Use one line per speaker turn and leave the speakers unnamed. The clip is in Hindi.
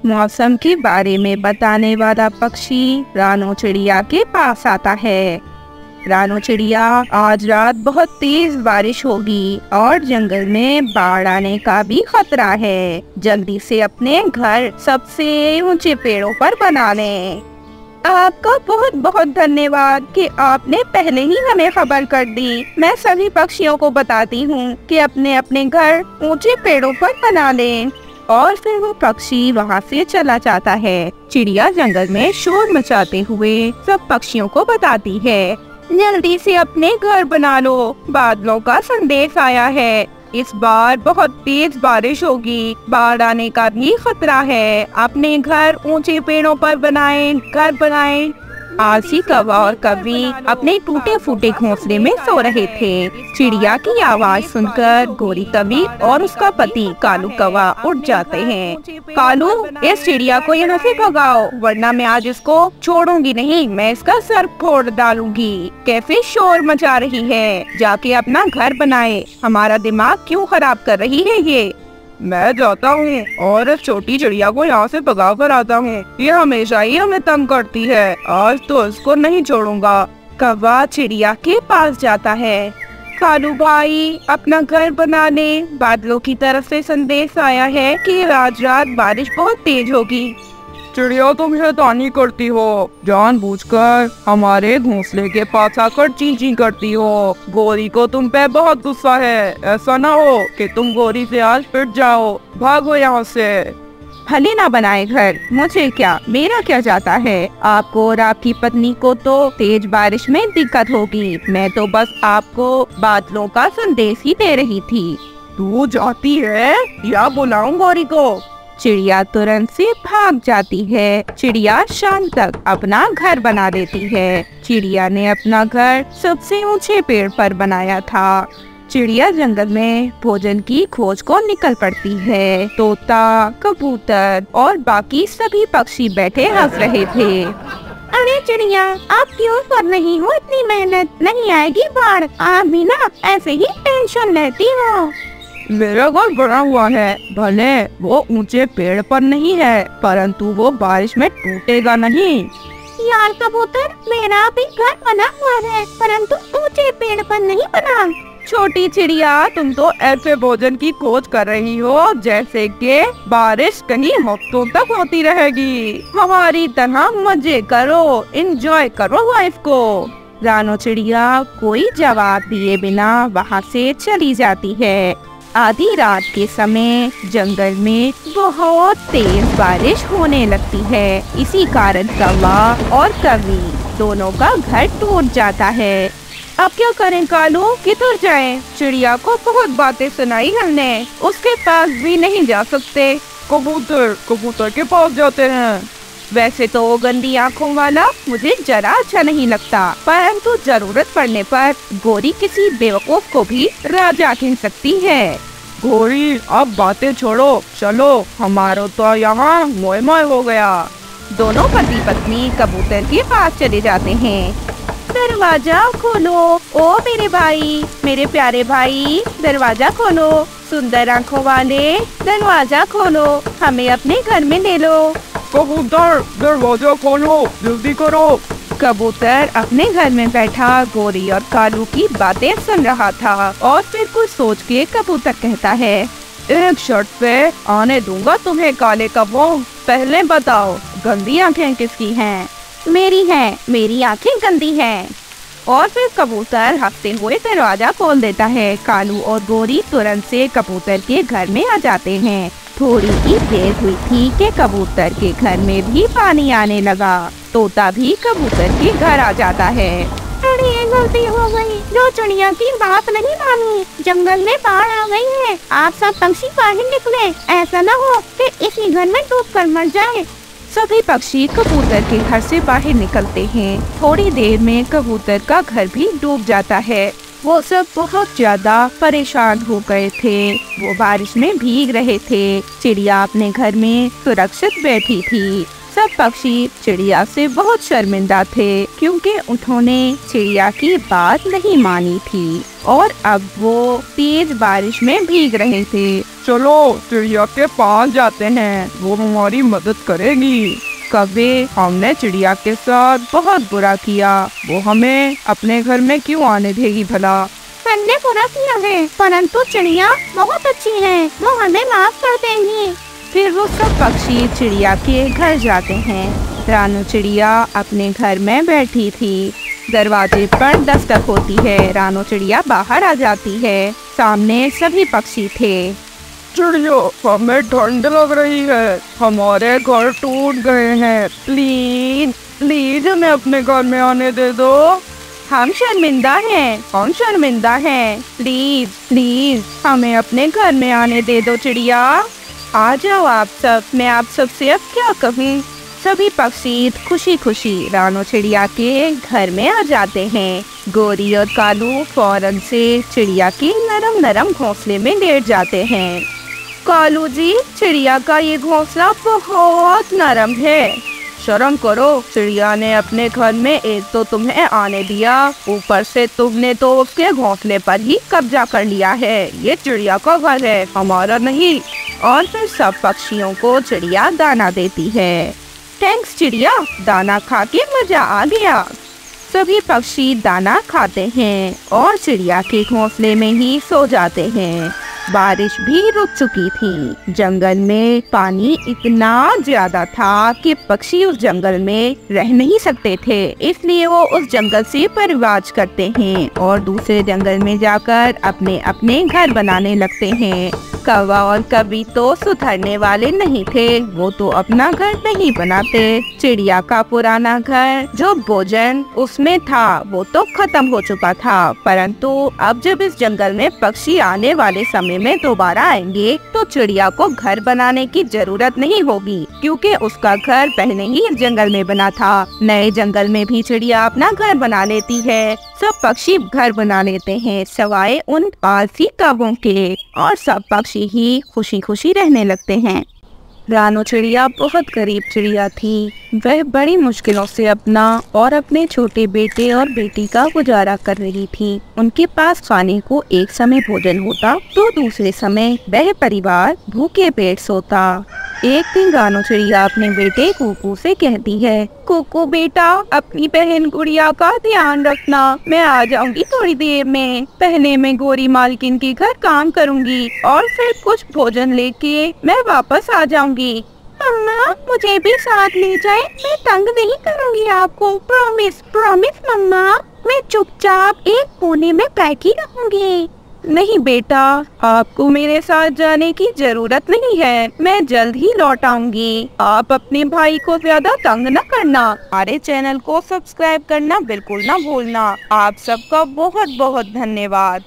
मौसम के बारे में बताने वाला पक्षी रानो चिड़िया के पास आता है। रानो चिड़िया, आज रात बहुत तेज बारिश होगी और जंगल में बाढ़ आने का भी खतरा है। जल्दी से अपने घर सबसे ऊंचे पेड़ों पर बना लें। आपका बहुत बहुत धन्यवाद कि आपने पहले ही हमें खबर कर दी। मैं सभी पक्षियों को बताती हूँ कि अपने अपने घर ऊंचे पेड़ों पर बना लें। और फिर वो पक्षी वहाँ से चला जाता है। चिड़िया जंगल में शोर मचाते हुए सब पक्षियों को बताती है, जल्दी से अपने घर बना लो, बादलों का संदेश आया है। इस बार बहुत तेज बारिश होगी, बाढ़ आने का भी खतरा है। अपने घर ऊंचे पेड़ों पर बनाएं, घर बनाएं। आलसी कौवा और कौवी अपने टूटे फूटे घोंसले में सो रहे थे। चिड़िया की आवाज सुनकर गोरी कौवी और उसका पति कालू कौवा उठ जाते हैं। कालू, इस चिड़िया को यहाँ से भगाओ, वरना मैं आज इसको छोड़ूंगी नहीं। मैं इसका सर फोड़ डालूंगी। कैसे शोर मचा रही है, जाके अपना घर बनाए। हमारा दिमाग क्यों खराब कर रही है ये।
मैं जाता हूँ और इस छोटी चिड़िया को यहाँ से भगा कर आता हूँ। ये हमेशा ही हमें तंग करती है, आज तो इसको नहीं छोड़ूंगा।
कौवा चिड़िया के पास जाता है। कालू भाई, अपना घर बना ले। बादलों की तरफ से संदेश आया है कि आज रात बारिश बहुत तेज होगी।
चिड़िया, तुम शैतानी करती हो, जानबूझकर हमारे घोंसले के पास आकर ची ची करती हो। गोरी को तुम पे बहुत गुस्सा है। ऐसा ना हो कि तुम गोरी से आज पिट जाओ। भागो यहाँ से।
भले ना बनाए घर, मुझे क्या, मेरा क्या जाता है। आपको और आपकी पत्नी को तो तेज बारिश में दिक्कत होगी। मैं तो बस आपको बादलों का संदेश ही दे रही थी।
तू जाती है या बुलाऊं गोरी को?
चिड़िया तुरंत से भाग जाती है। चिड़िया शाम तक अपना घर बना देती है। चिड़िया ने अपना घर सबसे ऊंचे पेड़ पर बनाया था। चिड़िया जंगल में भोजन की खोज को निकल पड़ती है। तोता, कबूतर और बाकी सभी पक्षी बैठे हंस रहे थे। अरे चिड़िया, आप क्यों कर रही हो इतनी मेहनत? नहीं आएगी बाढ़, आप भी ना ऐसे ही टेंशन लेती हो।
मेरा घर बना हुआ है, भले वो ऊंचे पेड़ पर नहीं है, परंतु वो बारिश में टूटेगा नहीं।
यार कबूतर, मेरा भी घर बना हुआ है, परंतु ऊंचे पेड़ पर नहीं बना।
छोटी चिड़िया, तुम तो ऐसे भोजन की खोज कर रही हो जैसे कि बारिश कहीं हफ्तों तक होती रहेगी। हमारी तरह मजे करो, एंजॉय करो लाइफ को।
रानो चिड़िया कोई जवाब दिए बिना वहाँ से चली जाती है। आधी रात के समय जंगल में बहुत तेज बारिश होने लगती है। इसी कारण कौवा और कौवी दोनों का घर टूट जाता है। अब क्या करें कालू, किधर जाएं? चिड़िया को बहुत बातें सुनाई हमने, उसके पास भी नहीं जा सकते।
कबूतर के पास जाते हैं।
वैसे तो वो गंदी आँखों वाला मुझे जरा अच्छा नहीं लगता, परंतु जरूरत पड़ने पर गोरी किसी बेवकूफ को भी राजा कह सकती है।
गोरी, अब बातें छोड़ो, चलो, हमारा तो यहाँ मोए मोए हो गया।
दोनों पति पत्नी कबूतर के पास चले जाते हैं। दरवाजा खोलो, ओ मेरे भाई, मेरे प्यारे भाई, दरवाजा खोलो। सुंदर आँखों वाले, दरवाजा खोलो, हमें अपने घर में ले लो।
कबूतर, दरवाजा खोलो, जल्दी करो।
कबूतर अपने घर में बैठा गोरी और कालू की बातें सुन रहा था और फिर कुछ सोच के कबूतर कहता है,
एक शर्त पे आने दूंगा तुम्हें काले कौवों। पहले बताओ, गंदी आंखें किसकी हैं?
मेरी है, मेरी आंखें गंदी हैं।
और फिर कबूतर हंसते हुए दरवाजा खोल देता है। कालू और गोरी तुरंत से कबूतर के घर में आ जाते हैं। थोड़ी ही देर हुई थी कि कबूतर के घर में भी पानी आने लगा। तोता भी कबूतर के घर आ जाता है।
अरे गलती हो गई, जो चिड़िया की बात नहीं मानी, जंगल में बाढ़ आ गई है। आप सब पक्षी बाहर निकले, ऐसा न हो कि इसी घर में डूब कर मर जाए।
सभी पक्षी कबूतर के घर से बाहर निकलते हैं। थोड़ी देर में कबूतर का घर भी डूब जाता है। वो सब बहुत ज्यादा परेशान हो गए थे। वो बारिश में भीग रहे थे। चिड़िया अपने घर में सुरक्षित बैठी थी। सब पक्षी चिड़िया से बहुत शर्मिंदा थे क्योंकि उन्होंने चिड़िया की बात नहीं मानी थी और अब वो तेज बारिश में भीग रहे थे।
चलो चिड़िया के पास जाते हैं, वो हमारी मदद करेगी।
कौवे, हमने चिड़िया के साथ बहुत बुरा किया, वो हमें अपने घर में क्यों आने देगी भला?
हमने बुरा किया है, परंतु चिड़िया बहुत अच्छी है, वो हमें माफ कर देंगी।
फिर वो सब पक्षी चिड़िया के घर जाते हैं। रानू चिड़िया अपने घर में बैठी थी। दरवाजे पर दस्तक होती है। रानू चिड़िया बाहर आ जाती है। सामने सभी पक्षी थे।
चिड़िया, हमें ठंड लग रही है, हमारे घर टूट गए हैं, प्लीज प्लीज हमें अपने घर में आने दे दो।
हम शर्मिंदा हैं, प्लीज प्लीज हमें अपने घर में आने दे दो चिड़िया। आ जाओ आप सब, मैं आप सबसे अब क्या कहूँ। सभी पक्षी खुशी खुशी रानू चिड़िया के घर में आ जाते हैं। गोरी और कालू फौरन से चिड़िया के नरम नरम घोंसले में लेट जाते हैं। कालू जी, चिड़िया का ये घोंसला बहुत नरम है। शर्म करो, चिड़िया ने अपने घर में एक तो तुम्हें आने दिया, ऊपर से तुमने तो उसके घोंसले पर ही कब्जा कर लिया है। ये चिड़िया का घर है, हमारा नहीं। और फिर सब पक्षियों को चिड़िया दाना देती है। थैंक्स चिड़िया, दाना खा के मजा आ गया। सभी पक्षी दाना खाते हैं और चिड़िया के घोंसले में ही सो जाते हैं। बारिश भी रुक चुकी थी। जंगल में पानी इतना ज्यादा था कि पक्षी उस जंगल में रह नहीं सकते थे, इसलिए वो उस जंगल से परवाज करते हैं और दूसरे जंगल में जाकर अपने अपने घर बनाने लगते हैं। कौवा और कवि तो सुधरने वाले नहीं थे, वो तो अपना घर नहीं बनाते। चिड़िया का पुराना घर जो भोजन उसमें था वो तो खत्म हो चुका था, परंतु अब जब इस जंगल में पक्षी आने वाले समय में दोबारा आएंगे तो चिड़िया को घर बनाने की जरूरत नहीं होगी, क्योंकि उसका घर पहले ही इस जंगल में बना था। नए जंगल में भी चिड़िया अपना घर बना लेती है। सब पक्षी घर बना लेते हैं सवाए उन आलसी कौवों के, और सब पक्षी ही खुशी खुशी रहने लगते हैं। रानू चिड़िया बहुत गरीब चिड़िया थी। वह बड़ी मुश्किलों से अपना और अपने छोटे बेटे और बेटी का गुजारा कर रही थी। उनके पास खाने को एक समय भोजन होता तो दूसरे समय वह परिवार भूखे पेट सोता। एक दिन रानू चिड़िया अपने बेटे कुकू से कहती है, कुकू बेटा, अपनी बहन गुड़िया का ध्यान रखना, मैं आ जाऊंगी थोड़ी देर में। पहले मैं गोरी मालकिन के घर काम करूंगी और फिर कुछ भोजन लेके मैं वापस आ जाऊंगी। मम्मा, मुझे भी साथ ले जाए, मैं तंग नहीं करूंगी आपको, प्रॉमिस प्रॉमिस मम्मा। मैं चुपचाप एक कोने में बैठी रहूंगी। नहीं बेटा, आपको मेरे साथ जाने की जरूरत नहीं है, मैं जल्द ही लौट आऊंगी। आप अपने भाई को ज्यादा तंग न करना। हमारे चैनल को सब्सक्राइब करना बिल्कुल न भूलना। आप सबका बहुत बहुत धन्यवाद।